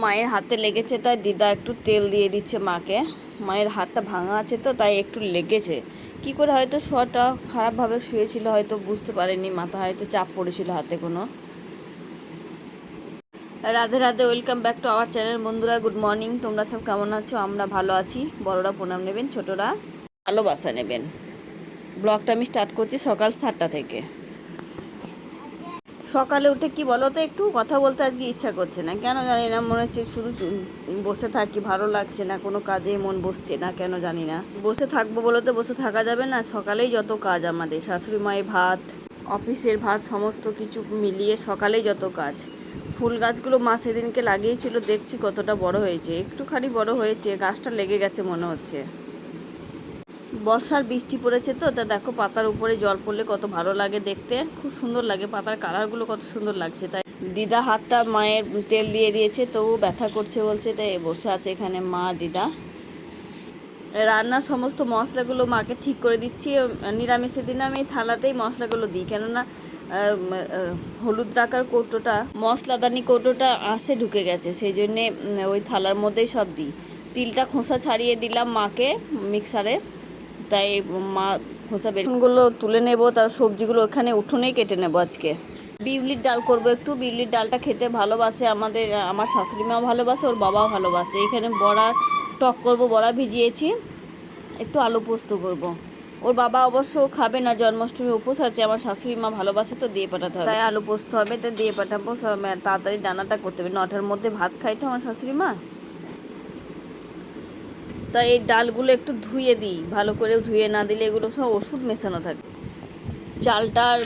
মায়ের হাতে লেগেছে তাই দিদা একটু তেল দিয়ে দিচ্ছে মাকে। মায়ের হাতটা ভাঙা আছে তো তাই একটু লেগেছে। কি করে হয়তো শোয়াটা খারাপভাবে শুয়েছিল, হয়তো বুঝতে পারেনি, মাথা হয়তো চাপ পড়েছিল হাতে কোনো। Radhe Radhe, welcome back to our channel. বন্ধুরা গুড মর্নিং, তোমরা সব কেমন আছো? আমরা ভালো আছি। বড়রা প্রণাম নেবেন, ছোটরা ভালোবাসা নেবেন। ব্লগটা আমি স্টার্ট করছি সকাল 7টা থেকে। সকালে উঠে কি বলো তো, একটু কথা বলতে আজকে ইচ্ছা করছে না, কেন জানি না। মনে হচ্ছে শুধু বসে থাকি, ভালো লাগছে না, কোনো কাজে মন বসছে না, কেন জানি না। বসে থাকবো বলে তো বসে থাকা যাবে না। সকালেই যত কাজ আমাদের, শাশুড়ি মায়ের ভাত, অফিসের ভাত, সমস্ত কিছু মিলিয়ে সকালেই যত কাজ। ফুল গাছগুলো মা সেদিনকে লাগিয়েছিল, দেখছি কতটা বড় হয়েছে, একটুখানি বড় হয়েছে, গাছটা লেগে গেছে মনে হচ্ছে। বর্ষার বৃষ্টি পড়েছে তো, তা দেখো পাতার উপরে জল পড়লে কত ভালো লাগে দেখতে, খুব সুন্দর লাগে, পাতার কালারগুলো কত সুন্দর লাগছে। তাই দিদা হাতটা মায়ের তেল দিয়ে দিয়েছে, তবু ব্যথা করছে বলছে, তাই বসে আছে এখানে মা দিদা। রান্নার সমস্ত মশলাগুলো মাকে ঠিক করে দিচ্ছি। নিরামিষের দিনে আমি থালাতেই মশলাগুলো দিই, কেননা হলুদ রাখার কৌটোটা, মশলাদানি কৌটোটা আসে ঢুকে গেছে, সেই জন্যে ওই থালার মধ্যেই সব দিই। তিলটা খোসা ছাড়িয়ে দিলাম মাকে মিক্সারে, তাই মা খোসা বেগুনগুলো তুলে নেব, তার সবজিগুলো ওখানে উঠোনেই কেটে নেব আজকে। বিউলির ডাল করব একটু। বিউলির ডালটা খেতে ভালোবাসে আমার শাশুড়ি মাও ভালোবাসে, ওর বাবাও ভালোবাসে। এখানে বড়া টক করব, বড়া ভিজিয়েছি, একটু আলু পোস্ত করব। ওর বাবা অবশ্য খাবে না, জন্মাষ্টমী উপোস আছে, আমার শাশুড়ি মা ভালোবাসে তো দিয়ে পাঠাতে হবে, তাই আলু পোস্ত হবে, তাই দিয়ে পাঠাবো। তাড়াতাড়ি ডানাটা করতে হবে, 9টার মধ্যে ভাত খাই তো আমার শাশুড়ি মা। তাই এই ডালগুলো একটু ধুয়ে দিই, ভালো করে ধুয়ে না দিলে এগুলো সব ওষুধ মেশানো থাকে। চালটা আর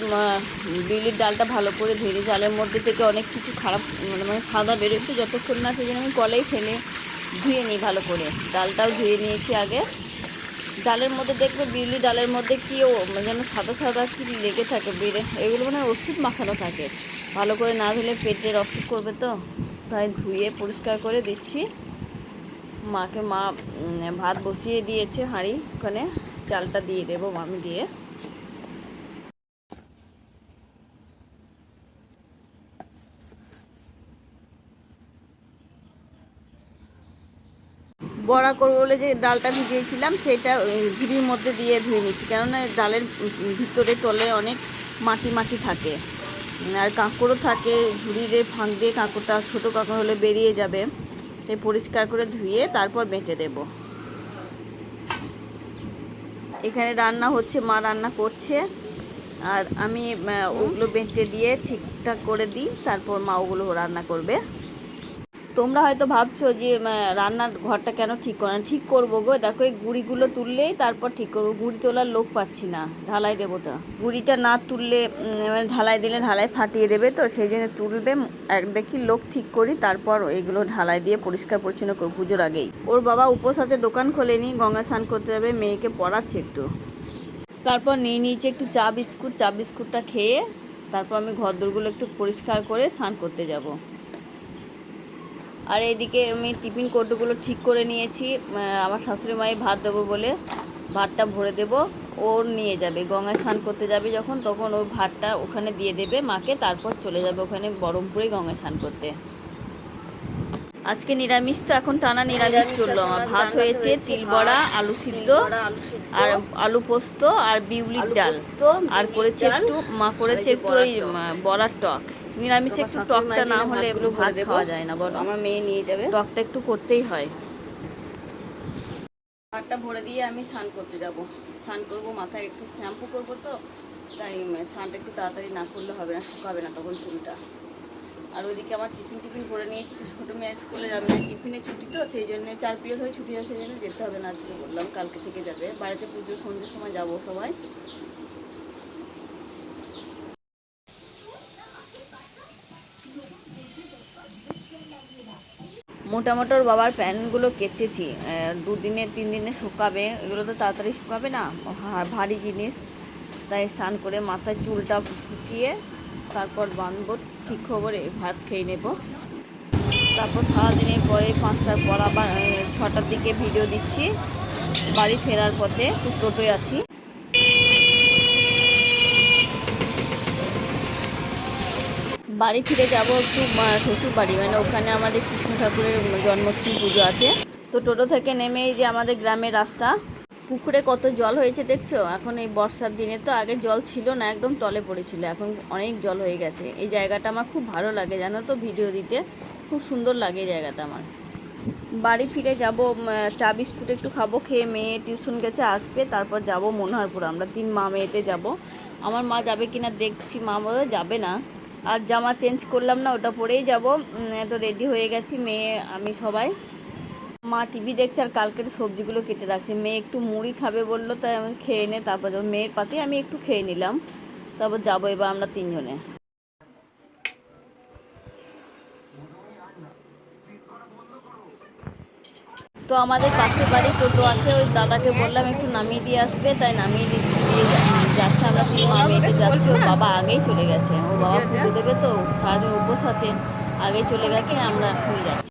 বিউলির ডালটা ভালো করে ধুয়ে দিই, চালের মধ্যে থেকে অনেক কিছু খারাপ মানে সাদা বেরোচ্ছে যতক্ষণ না, সেই জন্য আমি কলেই ফেলে ধুয়ে নিই ভালো করে। ডালটাও ধুয়ে নিয়েছি আগে। ডালের মধ্যে দেখবে বিউলি ডালের মধ্যে কিও যেন সাদা সাদা কি লেগে থাকে বেড়ে, এগুলো মানে ওষুধ মাখানো থাকে। ভালো করে না ধুলে পেটের অসুখ করবে তো, তাই ধুয়ে পরিষ্কার করে দিচ্ছি। মাকে মা ভাত বসিয়ে দিয়েছে হাঁড়ি, ওখানে চালটা দিয়ে দেবো আমি দিয়ে। বড়া করবো বলে যে ডালটা ভিজিয়েছিলাম, সেটা ঝুড়ির মধ্যে দিয়ে ধুয়ে নিচ্ছি, কেননা ডালের ভিতরে তলে অনেক মাটি মাটি থাকে, আর কাঁকড়ও থাকে, ঝুড়ির ফাঁক দিয়ে কাঁকড়টা, ছোটো কাঁকড় হলে বেরিয়ে যাবে, তাই পরিষ্কার করে ধুয়ে তারপর বেটে দেব। এখানে রান্না হচ্ছে, মা রান্না করছে, আর আমি ওগুলো বেটে দিয়ে ঠিকঠাক করে দিই, তারপর মা ওগুলো রান্না করবে। তোমরা হয়তো ভাবছো যে রান্নার ঘরটা কেন ঠিক করো না। ঠিক করবো গো, দেখো এই গুঁড়িগুলো তুললেই তারপর ঠিক করবো। গুঁড়ি তোলার লোক পাচ্ছি না, ঢালাই দেবো তো। গুঁড়িটা না তুললে মানে ঢালাই দিলে ঢালাই ফাটিয়ে দেবে, তো সেই জন্য তুলবে, দেখি লোক ঠিক করি, তারপর এগুলো ঢালাই দিয়ে পরিষ্কার পরিচ্ছন্ন করবো পুজোর আগেই। ওর বাবা উপোস আছে, দোকান খোলেনি, গঙ্গা স্নান করতে যাবে, মেয়েকে পড়াচ্ছে একটু। তারপর নিয়ে নিয়েছি একটু চা বিস্কুটটা খেয়ে তারপর আমি ঘরদোরগুলো একটু পরিষ্কার করে স্নান করতে যাব। আর এইদিকে আমি টিফিন কৌটোগুলো ঠিক করে নিয়েছি। আমার শাশুড়ি মায়ের ভাত দেবো বলে ভাতটা ভরে দেব, ওর নিয়ে যাবে, গঙ্গায় স্নান করতে যাবে যখন, তখন ওর ভাতটা ওখানে দিয়ে দেবে মাকে, তারপর চলে যাবে ওখানে বহরমপুরে গঙ্গায় স্নান করতে। আজকে নিরামিষ তো, এখন টানা নিরামিষ চললো আমার। ভাত হয়েছে, তিল বড়া, আলু সিদ্ধ, আর আলু পোস্ত, আর বিউলির ডাল, আর করেছে একটু মা করেছে একটু ওই বড়ার টক। নিরামিষে একটু টকটা না হলে এগুলো ভাত খাওয়া যায় না, বলো। আমার মেয়ে নিয়ে যাবে, টকটা একটু করতেই হয়। ভাতটা ভরে দিয়ে আমি স্নান করতে যাব। স্নান করবো, মাথায় একটু শ্যাম্পু করবো তো, তাই স্নানটা একটু তাড়াতাড়ি না করলে হবে না, শুকাবে না তখন চুলটা। আর ওইদিকে আমার টিফিন করে নিয়েছি, ছোটো মেয়ে স্কুলে যাবে, টিফিনে ছুটি তো, সেই জন্য 4 পিরিয়ড হয়ে ছুটি আছে, সেই জন্য যেতে হবে না আজকে, বললাম কালকে থেকে যাবে। বাড়িতে পুজো সন্ধ্যের সময় যাব সবাই। মোটামোটা ওর বাবার প্যান্টগুলো কেচেছি, 2 দিনে 3 দিনে শুকাবে, এগুলো তো তাড়াতাড়ি শুকাবে না, ভারী জিনিস, তাই স্নান করে মাথায় চুলটা শুকিয়ে তারপর বাঁধবো, ঠিক খবরে ভাত খেয়ে নেব। তারপর সারাদিনের পরে 5টার পর আবার 6টার দিকে ভিডিও দিচ্ছি, বাড়ি ফেরার পথে, টোটোয় আছি। বাড়ি ফিরে যাব একটু শ্বশুর বাড়ি, মানে ওখানে আমাদের কৃষ্ণ ঠাকুরের জন্মাষ্টমী পুজো আছে। তো টোটো থেকে নেমেই যে আমাদের গ্রামের রাস্তা, পুকুরে কত জল হয়েছে দেখছো। এখন এই বর্ষার দিনে তো আগে জল ছিল না, একদম তলে পড়েছিল, এখন অনেক জল হয়ে গেছে। এই জায়গাটা আমার খুব ভালো লাগে জানো তো, ভিডিও দিতে খুব সুন্দর লাগে এই জায়গাটা আমার। বাড়ি ফিরে যাব, চা বিস্কুট একটু খাবো, খেয়ে মেয়ে টিউশন গেছে, আসবে, তারপর যাব মনোহরপুর। আমরা 3 মা মেয়েতে যাব। আমার মা যাবে কিনা দেখছি, মা বলে যাবে না। আর জামা চেঞ্জ করলাম না, ওটা পরেই যাব। তো রেডি হয়ে গেছি মেয়ে আমি সবাই। মা টিভি দেখছে আর কালকের সবজিগুলো কেটে রাখছে। মেয়ে একটু মুড়ি খাবে বললো, তাই আমি খেয়ে নে, তারপর যাবো। মেয়ের পাতে আমি একটু খেয়ে নিলাম, তারপর যাবো এবার আমরা 3 জনে। তো আমাদের পাশের বাড়ি টোটো আছে, ওই দাদাকে বললাম একটু নামিয়ে দিয়ে আসবে, তাই নামিয়ে দিয়ে যাচ্ছে। আমরা 3 মা মেয়েতে যাচ্ছি। ওর বাবা আগেই চলে গেছে, ওর বাবা পুজো দেবে তো, সারাদিন উপোস আছে, আগেই চলে গেছে, আমরা এখনই যাচ্ছি।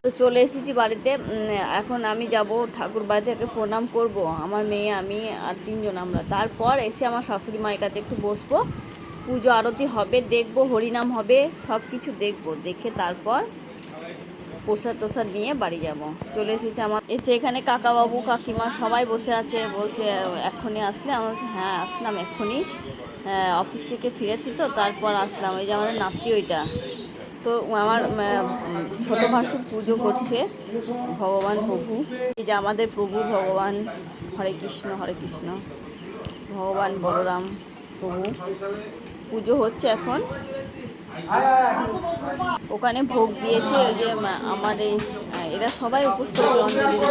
তো চলে এসেছি বাড়িতে। এখন আমি যাব ঠাকুর বাড়ি থেকে প্রণাম করব, আমার মেয়ে আমি আর 3 জন আমরা। তারপর এসে আমার শাশুড়ি মায়ের কাছে একটু বসবো, পুজো আরতি হবে, দেখব, হরিনাম হবে, সব কিছু দেখব, দেখে তারপর প্রসাদ টোসাদ নিয়ে বাড়ি যাব। চলে এসেছে আমার, এসে এখানে কাকাবাবু কাকিমা সবাই বসে আছে, বলছে এক্ষুনি আসলে। আমার বলছে হ্যাঁ আসলাম এক্ষুনি, অফিস থেকে ফিরেছি তো তারপর আসলাম। এই যে আমাদের নাতি ওইটা, তো আমার ছোটো ভাসুর পুজো করছে ভগবান প্রভু। এই যে আমাদের প্রভু ভগবান, হরে কৃষ্ণ হরে কৃষ্ণ, ভগবান বলরাম প্রভু পুজো হচ্ছে এখন। ওখানে ভোগ দিয়েছে, ওই যে আমার এই এরা সবাই উপস্থিত,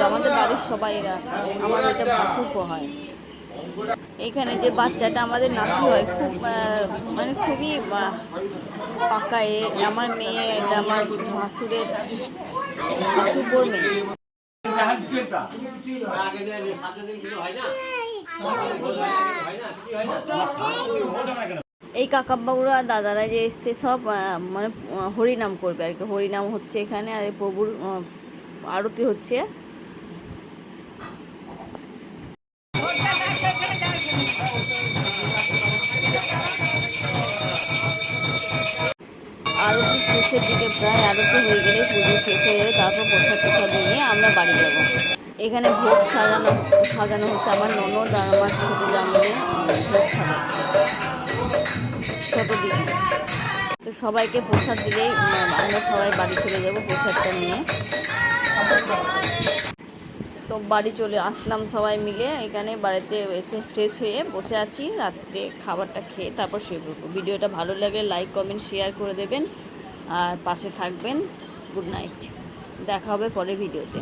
আমাদের বাড়ির সবাই, এরা আমার এটা ভাসুর হয়। এইখানে যে বাচ্চাটা আমাদের নাতি হয়, খুব মানে খুবই পাকা। আমার মেয়ে, এটা আমার ভাসুরের ভাসুর মেয়ে। এই কাকাবাবুরা দাদারা যে এসছে সব মানে হরিনাম করবে আর কি, হরিনাম হচ্ছে এখানে, আর প্রভুর আরতি হচ্ছে। আরতি শেষের দিকে, প্রায় আরতি হয়ে গেলে, পুজো শেষ হয়ে গেলে তারপর প্রসাদ টোসাদ নিয়ে আমরা বাড়ি যাব। এখানে ভোগ সাজানো হচ্ছে, আমার ননদ আর আমার ছোটো জামাইয়ের ভোগ সাজাচ্ছে, ছোটো দিদি। তো সবাইকে প্রসাদ দিলেই আমরা সবাই বাড়ি চলে যাব প্রসাদটা নিয়ে। তো বাড়ি চলে আসলাম সবাই মিলে, এখানে বাড়িতে এসে ফ্রেশ হয়ে বসে আছি, রাত্রে খাবারটা খেয়ে তারপর শুয়ে পড়বো। ভিডিওটা ভালো লাগলে লাইক কমেন্ট শেয়ার করে দেবেন আর পাশে থাকবেন। গুড নাইট, দেখা হবে পরের ভিডিওতে।